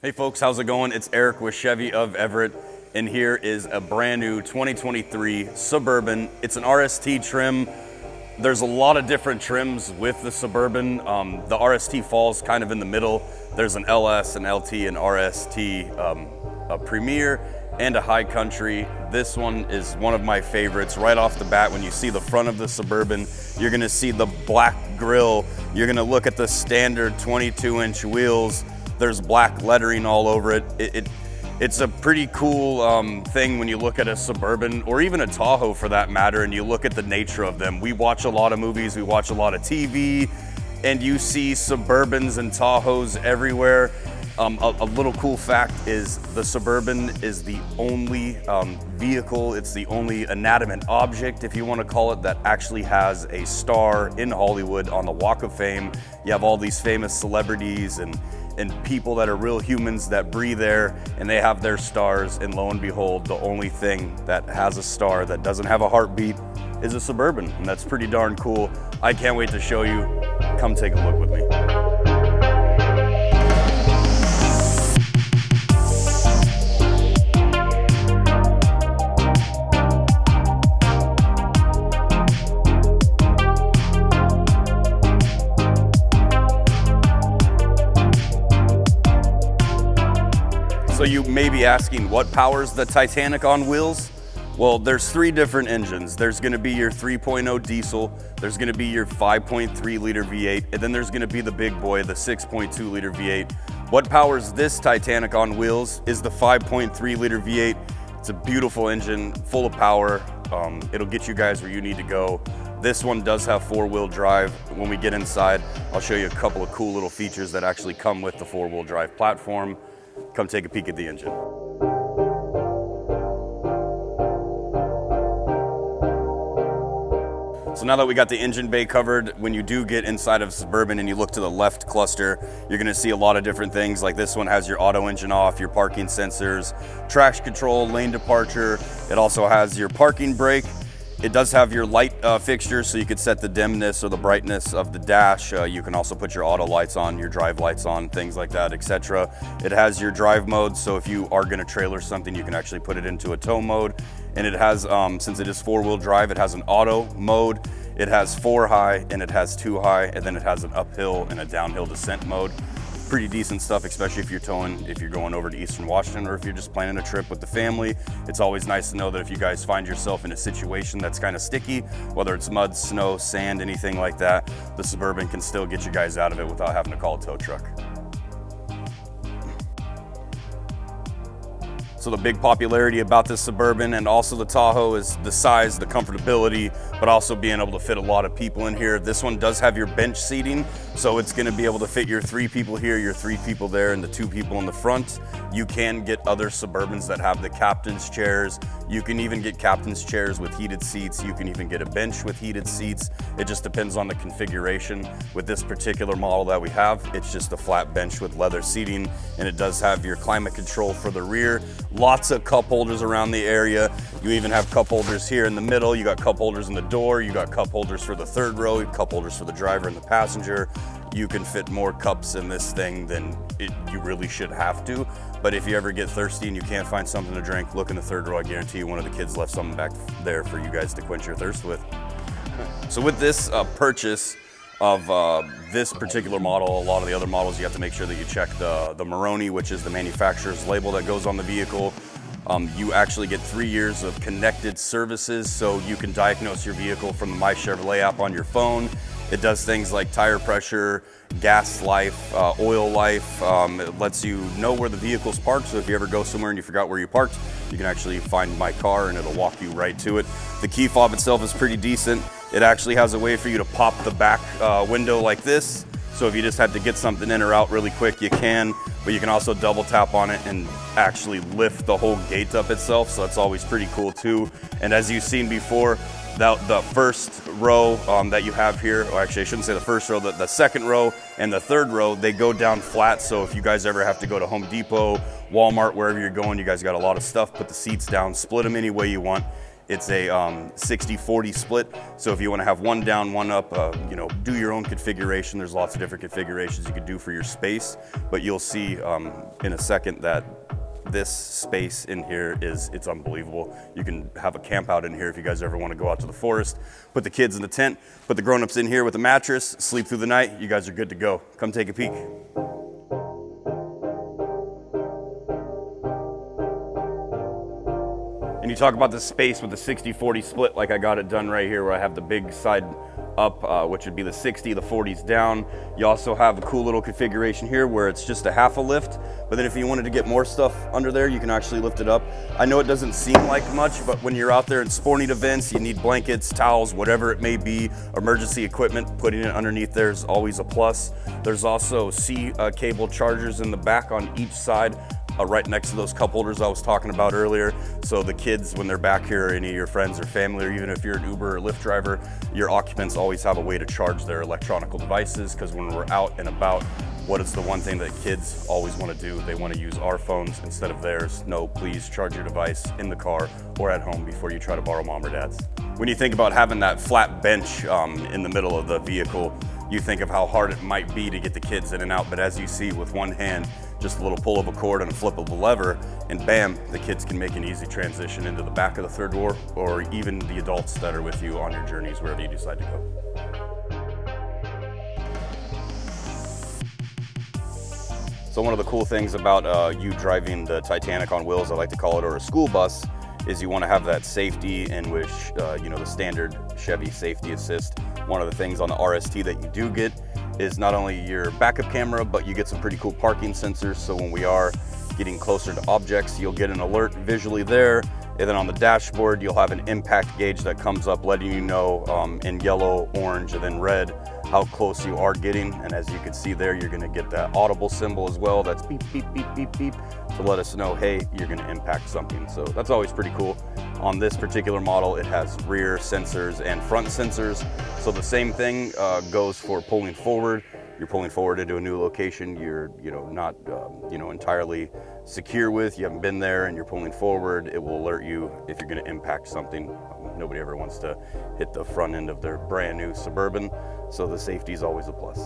Hey folks, how's it going? It's Eric with Chevy of Everett, and here is a brand new 2023 Suburban. It's an RST trim. There's a lot of different trims with the Suburban. The RST falls kind of in the middle. There's an LS, an LT, an RST, a Premier, and a High Country. This one is one of my favorites. Right off the bat, when you see the front of the Suburban, you're gonna see the black grille. You're gonna look at the standard 22-inch wheels. There's black lettering all over it. It's a pretty cool thing when you look at a Suburban, or even a Tahoe for that matter, and you look at the nature of them. We watch a lot of movies, we watch a lot of TV, and you see Suburbans and Tahoes everywhere. A little cool fact is the Suburban is the only vehicle, it's the only inanimate object, if you want to call it, that actually has a star in Hollywood on the Walk of Fame. You have all these famous celebrities and people that are real humans that breathe there, and they have their stars, and lo and behold, the only thing that has a star that doesn't have a heartbeat is a Suburban, and that's pretty darn cool. I can't wait to show you. Come take a look with me. So you may be asking, what powers the Titanic on wheels? Well, there's three different engines. There's gonna be your 3.0 diesel, there's gonna be your 5.3 liter V8, and then there's gonna be the big boy, the 6.2 liter V8. What powers this Titanic on wheels is the 5.3 liter V8. It's a beautiful engine, full of power. It'll get you guys where you need to go. This one does have four-wheel drive. When we get inside, I'll show you a couple of cool little features that actually come with the four-wheel drive platform. Come take a peek at the engine. So now that we got the engine bay covered, when you do get inside of Suburban and you look to the left cluster, you're gonna see a lot of different things. Like this one has your auto engine off, your parking sensors, traction control, lane departure. It also has your parking brake. It does have your light fixtures, so you could set the dimness or the brightness of the dash. You can also put your auto lights on, your drive lights on, things like that, etc. It has your drive mode, so if you are gonna trailer something, you can actually put it into a tow mode. And it has, since it is four-wheel drive, it has an auto mode. It has 4 high and it has 2 high, and then it has an uphill and a downhill descent mode. Pretty decent stuff, especially if you're towing, if you're going over to Eastern Washington, or if you're just planning a trip with the family. It's always nice to know that if you guys find yourself in a situation that's kind of sticky, whether it's mud, snow, sand, anything like that, the Suburban can still get you guys out of it without having to call a tow truck. So the big popularity about this Suburban and also the Tahoe is the size, the comfortability, but also being able to fit a lot of people in here. This one does have your bench seating, so it's gonna be able to fit your 3 people here, your 3 people there, and the 2 people in the front. You can get other Suburbans that have the captain's chairs. You can even get captain's chairs with heated seats. You can even get a bench with heated seats. It just depends on the configuration. With this particular model that we have, it's just a flat bench with leather seating, and it does have your climate control for the rear. Lots of cup holders around the area. You even have cup holders here in the middle. You got cup holders in the door. You got cup holders for the third row, cup holders for the driver and the passenger. You can fit more cups in this thing than you really should have to. But if you ever get thirsty and you can't find something to drink, look in the third row. I guarantee you one of the kids left something back there for you guys to quench your thirst with. So with this purchase of this particular model, a lot of the other models, you have to make sure that you check the Maroni, which is the manufacturer's label that goes on the vehicle. You actually get 3 years of connected services, so you can diagnose your vehicle from the My Chevrolet app on your phone. It does things like tire pressure, gas life, oil life. It lets you know where the vehicle's parked, so if you ever go somewhere and you forgot where you parked, you can actually find my car and it'll walk you right to it. The key fob itself is pretty decent. It actually has a way for you to pop the back window like this. So if you just have to get something in or out really quick, you can, but you can also double tap on it and actually lift the whole gate up itself. So that's always pretty cool too. And as you've seen before, the first row that you have here, or actually I shouldn't say the first row, the second row and the third row, they go down flat. So if you guys ever have to go to Home Depot, Walmart, wherever you're going, you guys got a lot of stuff, put the seats down, split them any way you want. It's a 60-40 split. So if you want to have one down, one up, you know, do your own configuration. There's lots of different configurations you could do for your space, but you'll see in a second that this space in here it's unbelievable. You can have a camp out in here if you guys ever want to go out to the forest, put the kids in the tent, put the grown-ups in here with a mattress, sleep through the night. You guys are good to go. Come take a peek. And you talk about the space with the 60-40 split, like I got it done right here where I have the big side up, which would be the 60, the 40's down. You also have a cool little configuration here where it's just a half a lift, but then if you wanted to get more stuff under there, you can actually lift it up. I know it doesn't seem like much, but when you're out there in sporting events, you need blankets, towels, whatever it may be, emergency equipment, putting it underneath there is always a plus. There's also C cable chargers in the back on each side. Right next to those cup holders I was talking about earlier. So the kids, when they're back here, any of your friends or family, or even if you're an Uber or Lyft driver, your occupants always have a way to charge their electronic devices, because when we're out and about, what is the one thing that kids always want to do? They want to use our phones instead of theirs. No, please charge your device in the car or at home before you try to borrow mom or dad's. When you think about having that flat bench in the middle of the vehicle, you think of how hard it might be to get the kids in and out, but as you see, with one hand, just a little pull of a cord and a flip of a lever, and bam, the kids can make an easy transition into the back of the third row, or even the adults that are with you on your journeys, wherever you decide to go. So one of the cool things about you driving the Titanic on wheels, I like to call it, or a school bus, is you want to have that safety in which, you know, the standard Chevy safety assist. One of the things on the RST that you do get is not only your backup camera, but you get some pretty cool parking sensors. So when we are getting closer to objects, you'll get an alert visually there. And then on the dashboard, you'll have an impact gauge that comes up letting you know in yellow, orange, and then red how close you are getting. And as you can see there, you're gonna get that audible symbol as well. That's beep, beep, beep, beep, beep, to let us know, hey, you're gonna impact something. So that's always pretty cool. On this particular model, it has rear sensors and front sensors. So the same thing goes for pulling forward. You're pulling forward into a new location you're not entirely secure with, you haven't been there, and you're pulling forward, it will alert you if you're going to impact something. Nobody ever wants to hit the front end of their brand new Suburban, so the safety is always a plus.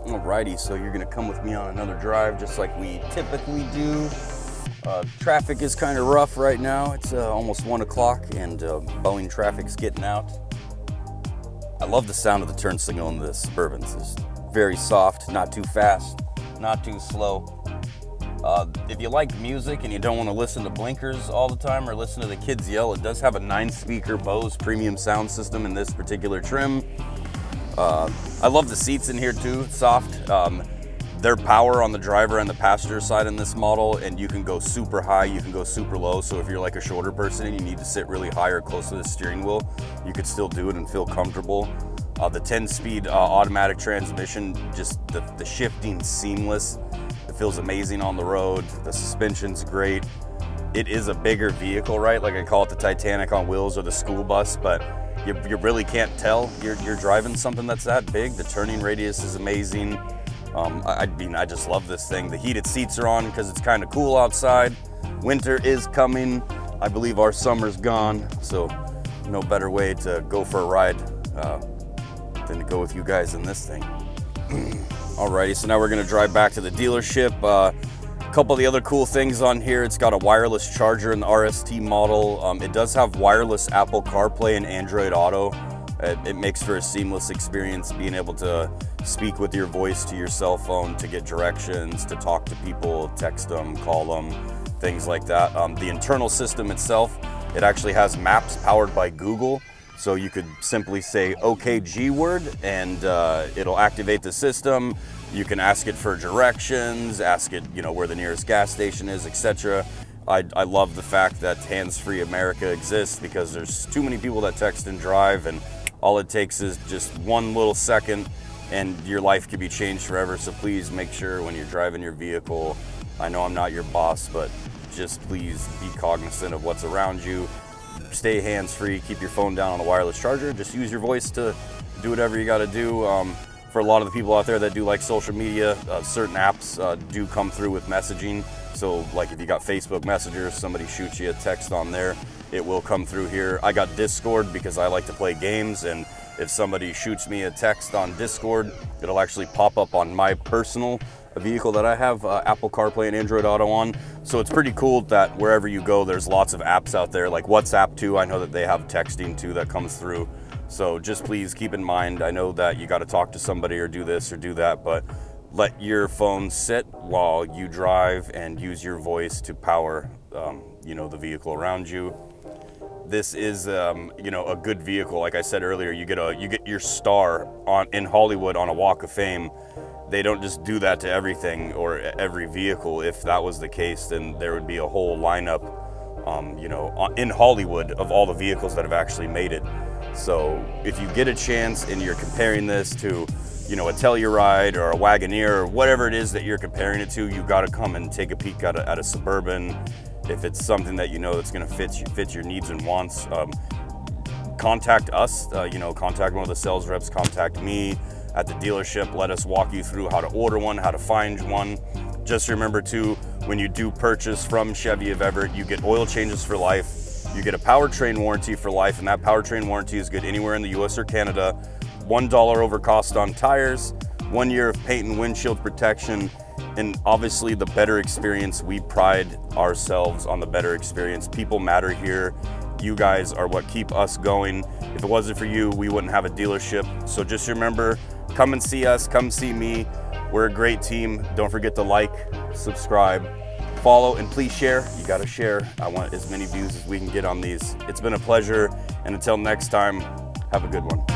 Alrighty, so you're going to come with me on another drive just like we typically do. Traffic is kind of rough right now. It's almost 1 o'clock and Boeing traffic's getting out. I love the sound of the turn signal in the Suburbans. It's very soft, not too fast, not too slow. If you like music and you don't want to listen to blinkers all the time or listen to the kids yell, it does have a 9-speaker Bose premium sound system in this particular trim. I love the seats in here too, it's soft. They're power on the driver and the passenger side in this model, and you can go super high, you can go super low. So if you're like a shorter person and you need to sit really high or close to the steering wheel, you could still do it and feel comfortable. The 10-speed automatic transmission, just the shifting seamless. It feels amazing on the road. The suspension's great. It is a bigger vehicle, right? Like I call it the Titanic on wheels or the school bus, but you really can't tell you're driving something that's that big. The turning radius is amazing. I just love this thing. The heated seats are on because it's kind of cool outside. Winter is coming. I believe our summer's gone, so no better way to go for a ride than to go with you guys in this thing. Alrighty, so now we're gonna drive back to the dealership. A couple of the other cool things on here, it's got a wireless charger in the RST model. It does have wireless Apple CarPlay and Android Auto. It makes for a seamless experience, being able to speak with your voice to your cell phone to get directions, to talk to people, text them, call them, things like that. The internal system itself, it actually has maps powered by Google. So you could simply say, okay, G-word, and it'll activate the system. You can ask it for directions, ask it, where the nearest gas station is, etc. I love the fact that Hands-Free America exists, because there's too many people that text and drive, and all it takes is just one little second and your life could be changed forever. So please make sure when you're driving your vehicle, I know I'm not your boss, but just please be cognizant of what's around you. Stay hands-free, keep your phone down on the wireless charger. Just use your voice to do whatever you gotta do. for a lot of the people out there that do like social media, certain apps do come through with messaging. So like if you got Facebook Messenger, somebody shoots you a text on there, it will come through here. I got Discord because I like to play games, and if somebody shoots me a text on Discord, it'll actually pop up on my personal vehicle that I have Apple CarPlay and Android Auto on. So it's pretty cool that wherever you go, there's lots of apps out there, like WhatsApp too. I know that they have texting too that comes through. So just please keep in mind, I know that you got to talk to somebody or do this or do that, but let your phone sit while you drive and use your voice to power, the vehicle around you. This is, a good vehicle. Like I said earlier, you get your star in Hollywood on a Walk of Fame. They don't just do that to everything or every vehicle. If that was the case, then there would be a whole lineup, in Hollywood of all the vehicles that have actually made it. So if you get a chance and you're comparing this to, a Telluride or a Wagoneer or whatever it is that you're comparing it to, you got to come and take a peek at a Suburban. If it's something that that's going to fit your needs and wants, contact us. Contact one of the sales reps. Contact me at the dealership. Let us walk you through how to order one, how to find one. Just remember too, when you do purchase from Chevy of Everett, you get oil changes for life. You get a powertrain warranty for life, and that powertrain warranty is good anywhere in the US or Canada. $1 over cost on tires, 1 year of paint and windshield protection, and obviously the better experience. We pride ourselves on the better experience. People matter here. You guys are what keep us going. If it wasn't for you, we wouldn't have a dealership. So just remember, come and see us, come see me. We're a great team. Don't forget to like, subscribe, follow, and please share. You gotta share. I want as many views as we can get on these. It's been a pleasure, and until next time, have a good one.